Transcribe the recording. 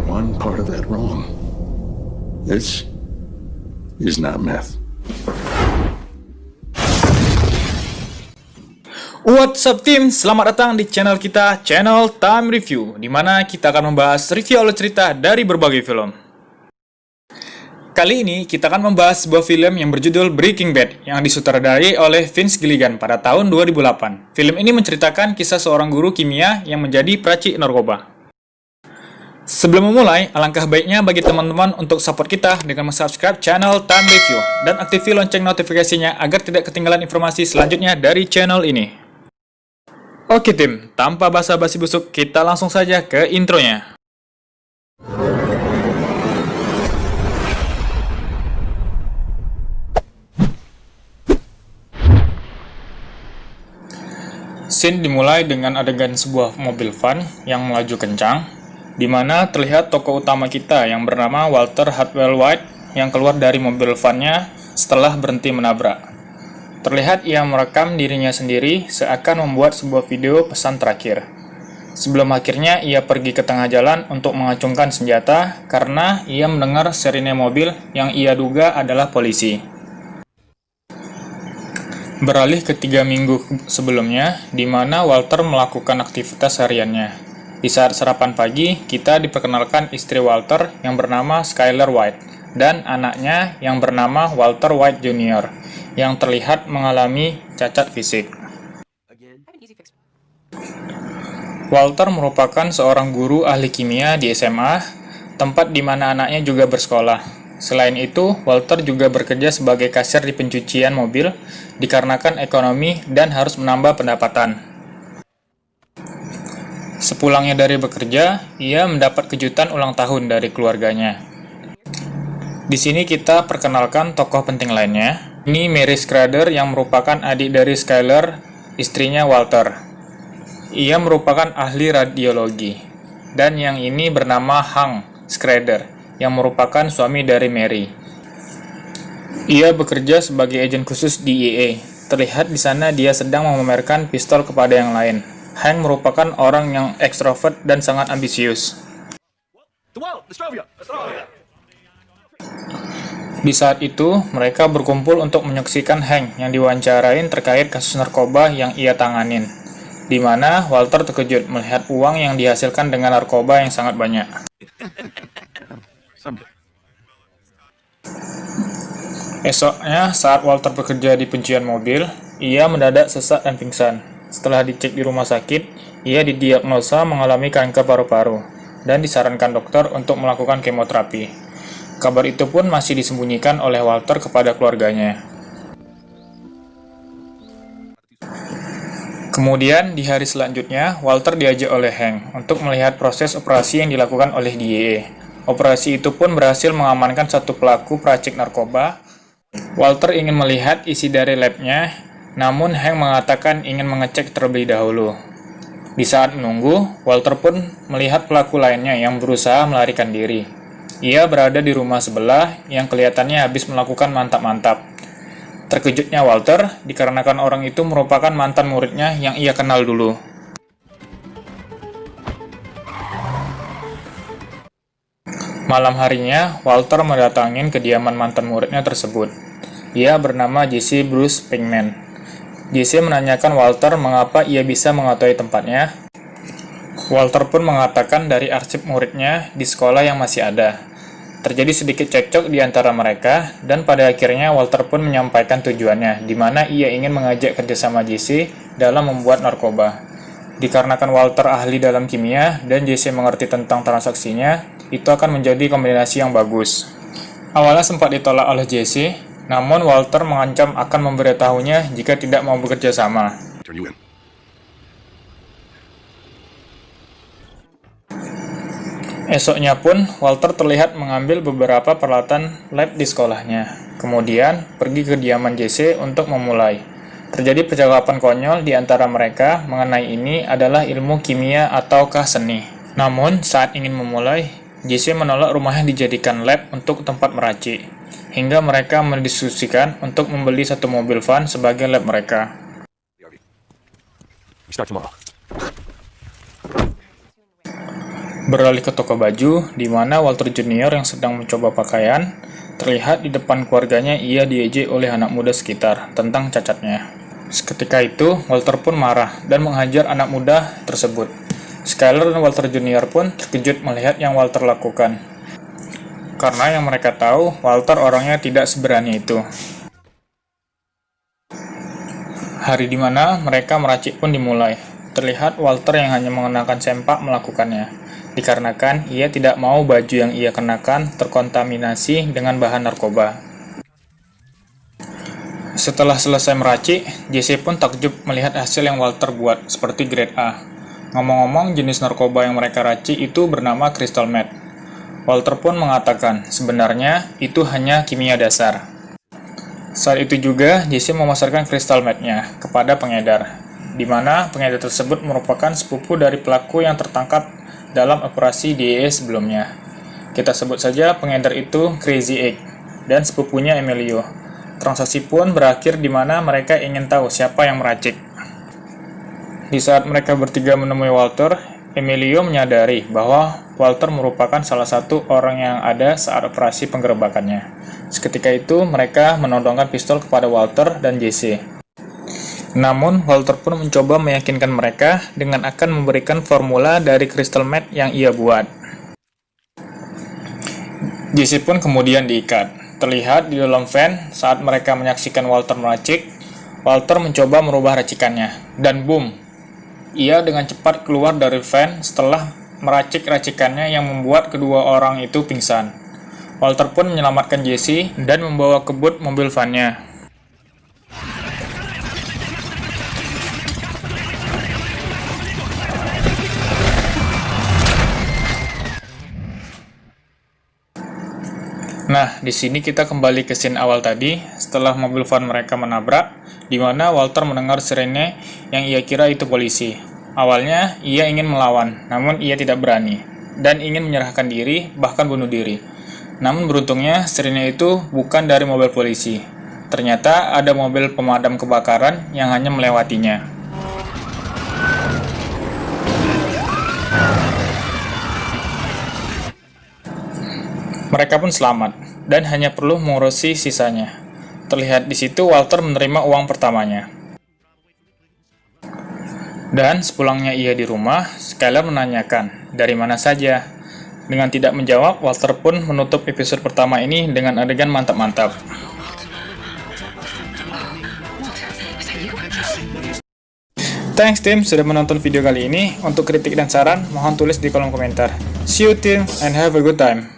one part of that wrong. This is not meth. What's up team, selamat datang di channel kita, channel Time Review, di mana kita akan membahas review alur cerita dari berbagai film. Kali ini kita akan membahas sebuah film yang berjudul Breaking Bad yang disutradarai oleh Vince Gilligan pada tahun 2008. Film ini menceritakan kisah seorang guru kimia yang menjadi peracik narkoba. Sebelum memulai, alangkah baiknya bagi teman-teman untuk support kita dengan subscribe channel Time Review dan aktifkan lonceng notifikasinya agar tidak ketinggalan informasi selanjutnya dari channel ini. Oke tim, tanpa basa-basi busuk, kita langsung saja ke intronya. Scene dimulai dengan adegan sebuah mobil van yang melaju kencang, di mana terlihat tokoh utama kita yang bernama Walter Hartwell White yang keluar dari mobil van-nya setelah berhenti menabrak. Terlihat ia merekam dirinya sendiri seakan membuat sebuah video pesan terakhir. Sebelum akhirnya ia pergi ke tengah jalan untuk mengacungkan senjata karena ia mendengar sirine mobil yang ia duga adalah polisi. Beralih ke 3 minggu sebelumnya, di mana Walter melakukan aktivitas hariannya. Di saat sarapan pagi, kita diperkenalkan istri Walter yang bernama Skyler White dan anaknya yang bernama Walter White Jr. yang terlihat mengalami cacat fisik. Walter merupakan seorang guru ahli kimia di SMA, tempat di mana anaknya juga bersekolah. Selain itu, Walter juga bekerja sebagai kasir di pencucian mobil dikarenakan ekonomi dan harus menambah pendapatan. Sepulangnya dari bekerja, ia mendapat kejutan ulang tahun dari keluarganya. Di sini kita perkenalkan tokoh penting lainnya. Ini Mary Schrader yang merupakan adik dari Skyler, istrinya Walter. Ia merupakan ahli radiologi. Dan yang ini bernama Hank Schrader yang merupakan suami dari Mary. Ia bekerja sebagai agen khusus DEA. Terlihat di sana dia sedang memamerkan pistol kepada yang lain. Hank merupakan orang yang ekstrovert dan sangat ambisius. Di saat itu, mereka berkumpul untuk menyaksikan Hank yang diwawancarain terkait kasus narkoba yang ia tanganin. Di mana Walter terkejut melihat uang yang dihasilkan dengan narkoba yang sangat banyak. Esoknya, saat Walter bekerja di pencucian mobil, ia mendadak sesak dan pingsan. Setelah dicek di rumah sakit, ia didiagnosa mengalami kanker paru-paru dan disarankan dokter untuk melakukan kemoterapi. Kabar itu pun masih disembunyikan oleh Walter kepada keluarganya. Kemudian, di hari selanjutnya, Walter diajak oleh Hank untuk melihat proses operasi yang dilakukan oleh DEA. Operasi itu pun berhasil mengamankan satu pelaku peracik narkoba. Walter ingin melihat isi dari labnya, namun Hank mengatakan ingin mengecek terlebih dahulu. Di saat menunggu, Walter pun melihat pelaku lainnya yang berusaha melarikan diri. Ia berada di rumah sebelah yang kelihatannya habis melakukan mantap-mantap. Terkejutnya Walter, dikarenakan orang itu merupakan mantan muridnya yang ia kenal dulu. Malam harinya, Walter mendatangi kediaman mantan muridnya tersebut. Ia bernama Jesse Bruce Pinkman. Jesse menanyakan Walter mengapa ia bisa mengetahui tempatnya. Walter pun mengatakan dari arsip muridnya di sekolah yang masih ada. Terjadi sedikit cekcok di antara mereka, dan pada akhirnya Walter pun menyampaikan tujuannya, di mana ia ingin mengajak kerjasama Jesse dalam membuat narkoba. Dikarenakan Walter ahli dalam kimia dan Jesse mengerti tentang transaksinya, itu akan menjadi kombinasi yang bagus. Awalnya sempat ditolak oleh Jesse, namun Walter mengancam akan memberitahunya jika tidak mau bekerja sama. Esoknya pun, Walter terlihat mengambil beberapa peralatan lab di sekolahnya. Kemudian, pergi ke kediaman Jesse untuk memulai. Terjadi percakapan konyol di antara mereka mengenai ini adalah ilmu kimia ataukah seni. Namun, saat ingin memulai, Jesse menolak rumahnya dijadikan lab untuk tempat meracik, hingga mereka mendiskusikan untuk membeli satu mobil van sebagai lab mereka. Beralih ke toko baju, di mana Walter Junior yang sedang mencoba pakaian, terlihat di depan keluarganya ia diejek oleh anak muda sekitar tentang cacatnya. Seketika itu, Walter pun marah dan menghajar anak muda tersebut. Skyler dan Walter Junior pun terkejut melihat yang Walter lakukan. Karena yang mereka tahu, Walter orangnya tidak seberani itu. Hari di mana mereka meracik pun dimulai. Terlihat Walter yang hanya mengenakan sempak melakukannya, dikarenakan ia tidak mau baju yang ia kenakan terkontaminasi dengan bahan narkoba. Setelah selesai meracik, Jesse pun takjub melihat hasil yang Walter buat, seperti grade A. Ngomong-ngomong, jenis narkoba yang mereka racik itu bernama crystal meth. Walter pun mengatakan, sebenarnya itu hanya kimia dasar. Saat itu juga, Jesse memasarkan crystal meth-nya kepada pengedar, di mana pengedar tersebut merupakan sepupu dari pelaku yang tertangkap dalam operasi DEA sebelumnya. Kita sebut saja pengedar itu Crazy Egg dan sepupunya Emilio. Transaksi pun berakhir di mana mereka ingin tahu siapa yang meracik. Di saat mereka bertiga menemui Walter, Emilio menyadari bahwa Walter merupakan salah satu orang yang ada saat operasi penggerebekannya. Seketika itu, mereka menodongkan pistol kepada Walter dan Jesse. Namun, Walter pun mencoba meyakinkan mereka dengan akan memberikan formula dari crystal meth yang ia buat. Jesse pun kemudian diikat. Terlihat di dalam van saat mereka menyaksikan Walter meracik, Walter mencoba merubah racikannya, dan boom! Ia dengan cepat keluar dari van setelah meracik racikannya yang membuat kedua orang itu pingsan. Walter pun menyelamatkan Jesse dan membawa ke boot mobil van-nya. Nah, di sini kita kembali ke scene awal tadi, setelah mobil van mereka menabrak, di mana Walter mendengar sirene yang ia kira itu polisi. Awalnya, ia ingin melawan, namun ia tidak berani, dan ingin menyerahkan diri, bahkan bunuh diri. Namun beruntungnya, sirene itu bukan dari mobil polisi. Ternyata ada mobil pemadam kebakaran yang hanya melewatinya. Mereka pun selamat, dan hanya perlu mengurusi sisanya. Terlihat di situ Walter menerima uang pertamanya. Dan sepulangnya ia di rumah, Skyler menanyakan, dari mana saja? Dengan tidak menjawab, Walter pun menutup episode pertama ini dengan adegan mantap-mantap. Thanks team sudah menonton video kali ini. Untuk kritik dan saran, mohon tulis di kolom komentar. See you team and have a good time.